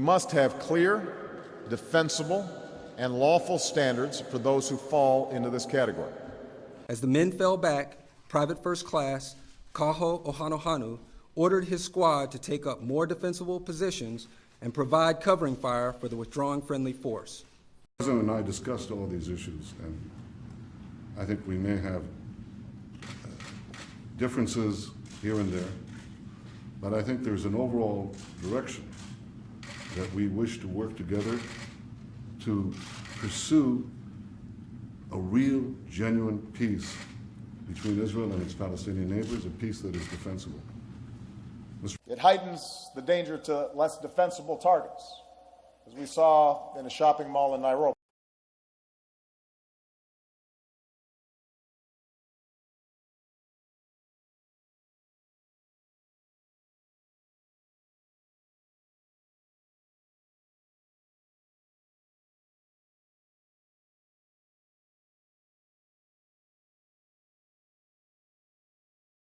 must have clear, defensible, and lawful standards for those who fall into this category. As the men fell back, Private First Class Kaho Ohanohanu ordered his squad to take up more defensible positions and provide covering fire for the withdrawing friendly force. The President and I discussed all these issues, and I think we may have differences here and there, but I think there's an overall direction that we wish to work together to pursue a real, genuine peace between Israel and its Palestinian neighbors, a peace that is defensible. It heightens the danger to less defensible targets, as we saw in a shopping mall in Nairobi.